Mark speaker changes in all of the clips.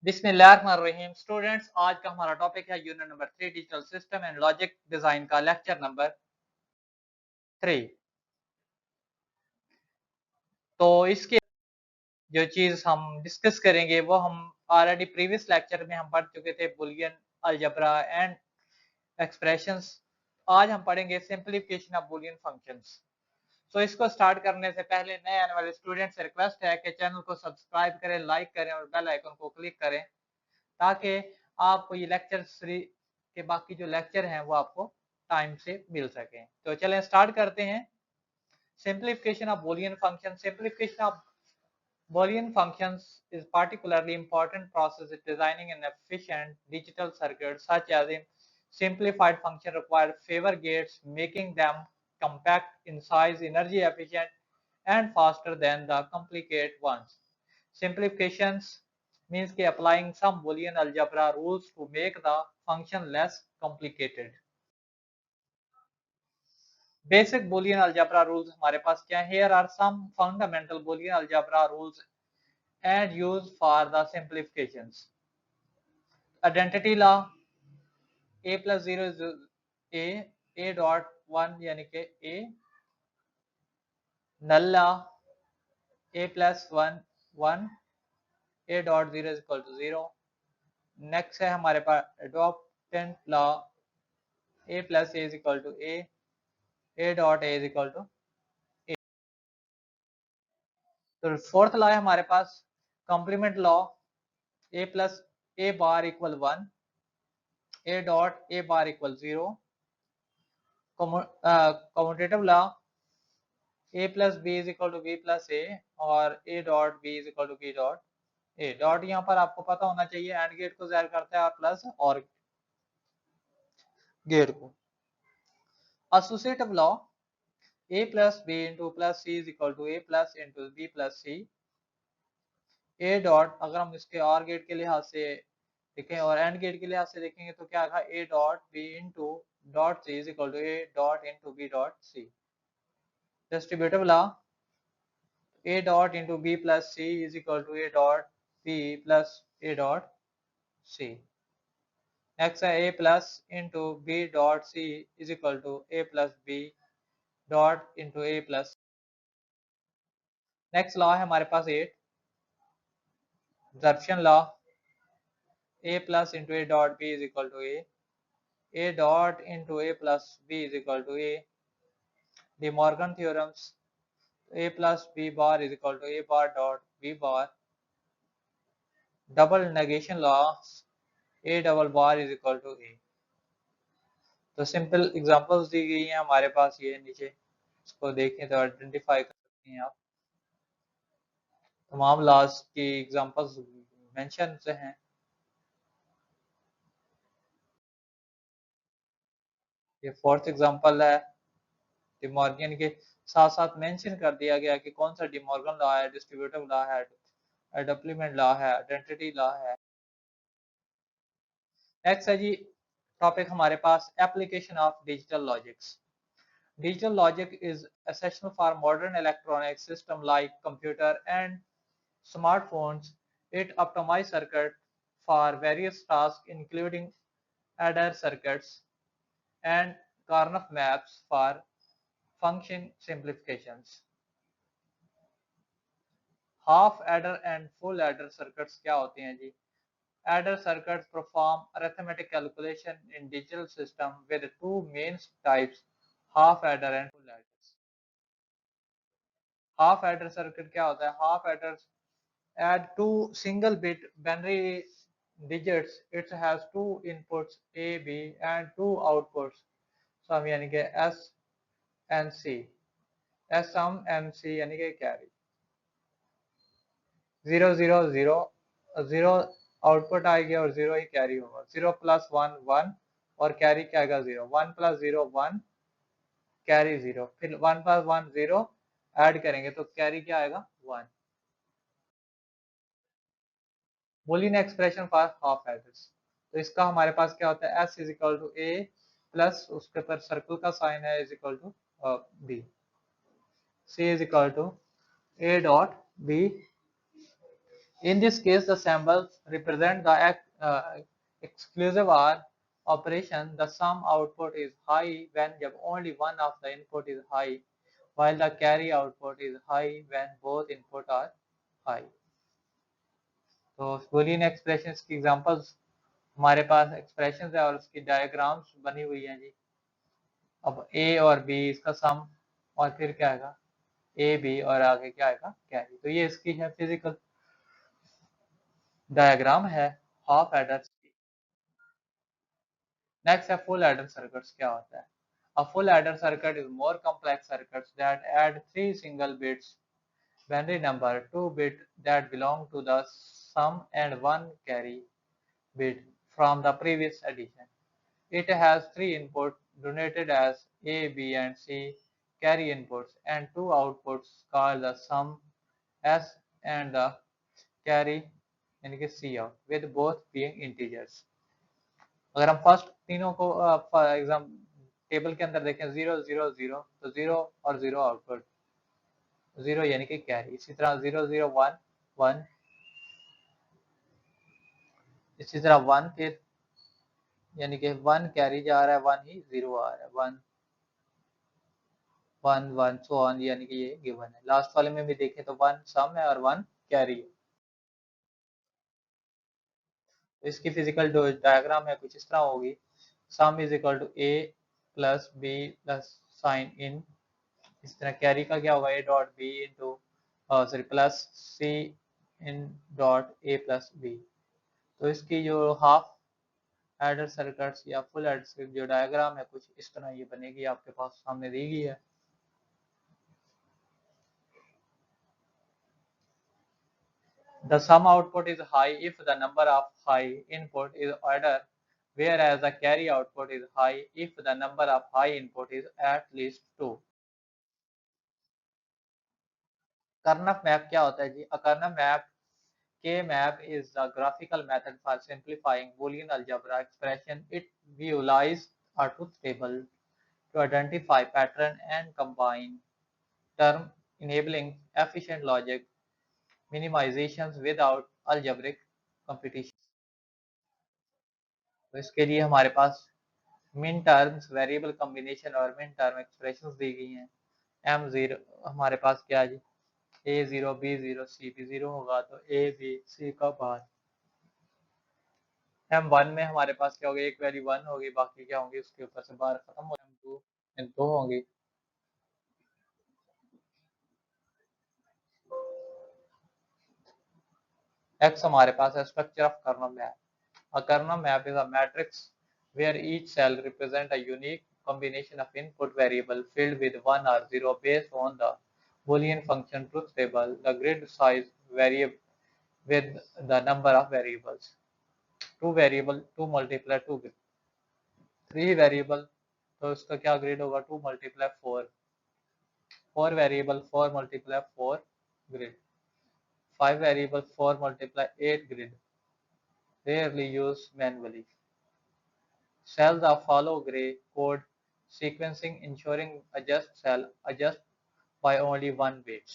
Speaker 1: बिस्मिल्लाहिर्रहमानिर्रहीम। स्टूडेंट्स, आज का हमारा टॉपिक है unit number 3 digital system and logic design का लेक्चर नंबर 3। तो इसके जो चीज हम डिस्कस करेंगे वो हम ऑलरेडी प्रीवियस लेक्चर में हम पढ़ चुके थे, बुलियन, अलजेब्रा एंड एक्सप्रेशंस। आज हम पढ़ेंगे सिंप्लीफिकेशन ऑफ बुलियन फंक्शंस। तो इसको स्टार्ट करने से पहले नए आने वाले स्टूडेंट से रिक्वेस्ट है कि चैनल को सब्सक्राइब करें, लाइक करें और बेल आइकन को क्लिक करें ताकि आपको ये लेक्चर के बाकी जो लेक्चर हैं वो आपको टाइम से मिल सके। तो चलें स्टार्ट करते हैं। Simplification of Boolean function. Simplification of Boolean functions is particularly important process in designing an efficient digital circuit, such as in simplified function require favor gates, making them compact in size, energy efficient, and faster than the complicated ones. Simplifications means applying some Boolean algebra rules to make the function less complicated. Basic Boolean algebra rules हमारे पास क्या है? Here are some fundamental Boolean algebra rules and used for the simplifications. Identity law, a plus 0 is a dot 1 यानी कि a. Null law, a plus 1 1, a dot 0 is equal to 0. Next है हमारे पास adoptant law, a plus a is equal to a dot a is equal to a. तो fourth law है हमारे पास complement law, a plus a bar equal 1, a dot a bar equal 0. Commutative law, a plus b is equal to b plus a और a dot b is equal to b dot a. Dot यहाँ पर आपको पता होना चाहिए and gate को ज़ाहिर करता है और प्लस और गेट को। Associative law, a plus b into plus c is equal to a plus into b plus c. a dot अगर हम इसके और गेट के लिहाज से देखें और एंड गेट के लिहाज से देखेंगे तो क्या आएगा? a dot b into dot c is equal to a dot into b dot c. Distributive law, a dot into b plus c is equal to a dot b plus a dot c. Next है a plus into b dot c is equal to a plus b dot into a plus. Next law है हमारे पास 8, absorption law, a plus into a dot b is equal to a dot into a plus b is equal to a. De Morgan theorems, a plus b bar is equal to a bar dot b bar. Double negation laws, a double bar is equal to a. तो simple examples दी गई हैं हमारे पास, ये नीचे इसको देखें तो identify कर सकते हैं आप। तमाम लॉज की एग्जांपल्स मेंशन से हैं। ये फोर्थ एग्जांपल है, डिमॉर्गन के साथ साथ मेंशन कर दिया गया कि कौन सा डिमॉर्गन लॉ है, डिस्ट्रीब्यूटिव लॉ है, एडप्लीमेंट लॉ है, आइडेंटिटी लॉ है। नेक्स्ट है जी टॉपिक हमारे पास application of digital logics. Digital logic is essential for modern electronic systems like computer and smartphones. It optimizes circuits for various tasks including adder circuits and Karnaugh maps for function simplifications. Half adder and full adder circuits क्या होते हैं जी? Adder circuits perform arithmetic calculation in digital system with two main types, half adder and full adders. Half adder circuit क्या होता है? Half adders add two single bit binary digits. It has two inputs a b and two outputs sum यानी कि s and c. s sum and c यानी कि carry. 0 0 0 0 output आएगी और 0 ही carry होगा. 0 plus 1 1 और कैरी क्या आएगा? 0. 1 plus 0 1 कैरी 0. फिर 1 plus 1 0 ऐड करेंगे तो कैरी क्या आएगा? 1. Boolean expression for half adders. तो इसका हमारे पास क्या होता है? s is equal to a plus उसके ऊपर सर्कल का साइन है is equal to b. c is equal to a dot b In this case, the symbols represent the exclusive OR operation. The sum output is high when only one of the input is high, while the carry output is high when both input are high. तो Boolean expressions की examples हमारे पास expressions है और उसकी diagrams बनी हुई हैं जी। अब ए और बी इसका सम और फिर क्या आएगा ए बी और आगे क्या आएगा कैरी। तो ये इसकी है फिजिकल डायग्राम है हाफ एडर्स की। नेक्स्ट है फुल एडर सर्किट्स। क्या होता है? A full adder circuit is more complex circuits that add 3 single bits binary number, 2 bit that belong to the sum and 1 carry bit from the previous addition. It has 3 inputs denoted as A, B and C carry inputs and 2 outputs called the sum S and the carry यानी कि C out with both being integers. अगर हम first तीनों को exam table के अंदर देखें 0 0 0 तो 0 और 0 आउटपुट 0 यानी कि कैरी। इसी तरह 0 0 1 1 इसी तरह 1 फिर यानी कि 1 कैरी जा रहा है 1 ही 0 आ रहा है 1 1 1 सो ऑन यानी कि ये गिवन है। लास्ट वाले में भी देखें तो 1 सम है और 1 कैरी है। तो इसकी फिजिकल डायग्राम है कुछ इस तरह होगी। Sum is equal to A plus B plus sign in. इस तरह कैरी का क्या होगा A dot B into sorry plus C in dot A plus B. तो इसकी जो हाफ एडर सर्किट्स या फुल एडर सर्किट जो डायग्राम है कुछ इस तरह ये बनेगी, आपके पास सामने दी गई है। The sum output is high if the number of high input is order, whereas the carry output is high if the number of high input is at least 2. कर्नफ map क्या होता है जी? A kernel map K map is the graphical method for simplifying Boolean algebra expression. It visualizes a truth table to identify pattern and combine term, enabling efficient logic minimizations without algebraic computation. तो इसके लिए हमारे पास मिन terms variable combination और min term expressions दी गई हैं। m0 हमारे पास क्या है जी? a0 b0 c भी 0 होगा तो a b c का बाहर। m1 में हमारे पास क्या होगा? एक वैल्यू 1 होगी, बाकी क्या होंगी उसके ऊपर से बाहर खत्म हो। m2 में 2 होंगी। x हमारे पास है structure of kernel map. A kernel map is a matrix where each cell represents a unique combination of input variable filled with 1 or 0 based on the Boolean function truth table. The grid size varies with the number of variables. 2 variable 2 multiply 2 grid. 3 variable तो इसका क्या grid होगा? 2 multiply 4. 4 variable 4 multiply 4 grid. 5 variable 4 multiply 8 grid. Rarely used manually. Cells of follow gray code sequencing ensuring adjust cell adjust by only 1 bit.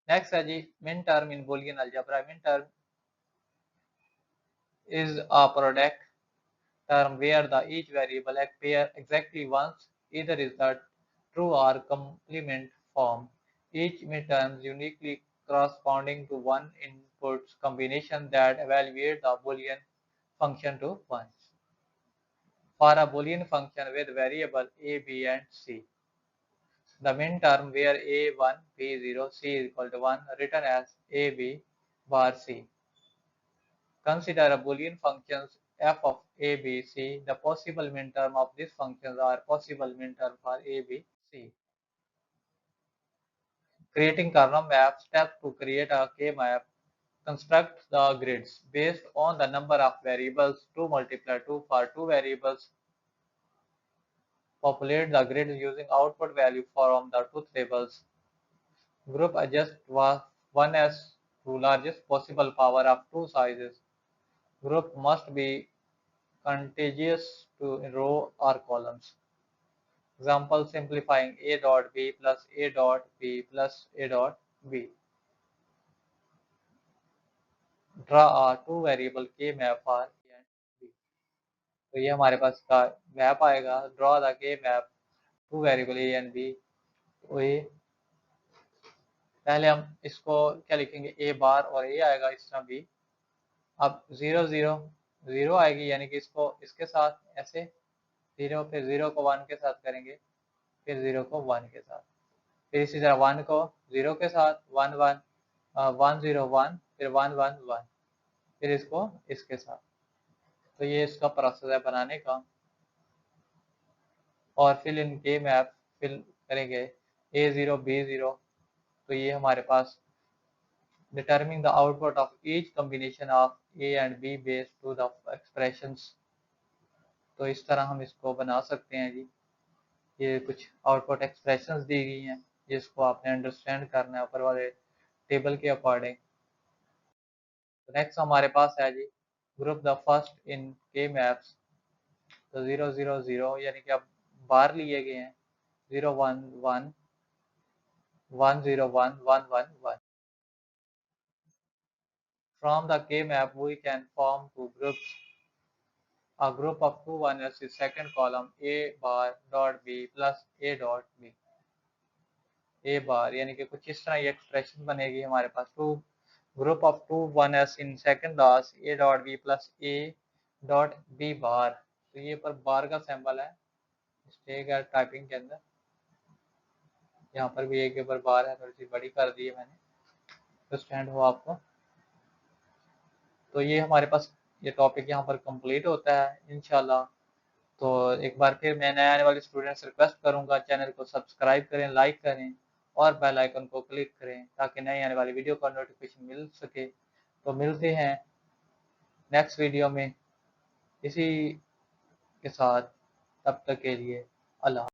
Speaker 1: Next है जी min term in Boolean algebra. Min term is a product term where the each variable appear exactly once, either is the true or complement form. Each min term is uniquely corresponding to one input combination that evaluate the Boolean function to once. For a Boolean function with variable a, b and c, the min term where a1, b0, c is equal to 1 written as ab bar c. Consider a Boolean functions f of a, b, c. The possible min term of these functions are possible min term for a, b, c. Creating kernel map. Step to create a K-map. Construct the grids based on the number of variables. 2 multiply 2 for 2 variables. Populate the grid using output value from the truth tables. Group adjust 1s to largest possible power of 2 sizes. Group must be contiguous to row or columns. Example simplifying a dot b plus a dot b plus a dot B. Draw a two variable K map for A and B. तो ये हमारे पास का map आएगा, draw the K map two variable A and B. तो ये पहले हम इसको क्या लिखेंगे, ए बार और ए आएगा इस तरह बी। अब 0 0 0 आएगी, यानी कि इसको इसके साथ ऐसे 0, फिर 0 को 1 के साथ करेंगे, फिर 0 को 1 के साथ, फिर इसी तरह 1 को 0 के साथ 1 1 1 0 1, फिर 1 1 1, फिर इसको इसके साथ। तो ये इसका प्रोसेस है बनाने का। और फिल इन के मैप फिल करेंगे A0 B0। तो ये हमारे पास determining the output of each combination of A and B based to the expressions। तो इस तरह हम इसको बना सकते हैं जी। ये कुछ आउटपुट एक्सप्रेशंस दी गई हैं जिसको आपने अंडरस्टैंड करना है ऊपर वाले टेबल के अकॉर्डिंग। नेक्स्ट हमारे पास है जी ग्रुप द फर्स्ट इन के मैप्स। तो 0 0 0 यानी कि अब बार लिए गए हैं 0 1 1 1 0 1 1 1 1। From the K map we can form two groups. A group of two oneness is second column A bar dot B plus A dot B। A bar यानी कि कुछ इस तरह ये एक्सप्रेशन बनेगी हमारे पास, two group of two oneness in second class A dot B plus A dot B bar। तो ये पर बार का सिंबल है, मिस्टेक है टाइपिंग के अंदर, यहाँ पर भी एक के ऊपर बार है, थोड़ी सी बड़ी कर दी है मैंने, अंडरस्टैंड हो आपको। तो ये हमारे पास ये टॉपिक यहाँ पर कंप्लीट होता है इंशाल्लाह। तो एक बार फिर मैं नए आने वाले स्टूडेंट्स रिक्वेस्ट करूंगा चैनल को सब्सक्राइब करें, लाइक करें और बेल आइकन को क्लिक करें ताकि नई आने वाली वीडियो का नोटिफिकेशन मिल सके। तो मिलते हैं नेक्स्ट वीडियो में इसी के साथ, तब तक के लिए अल्लाह।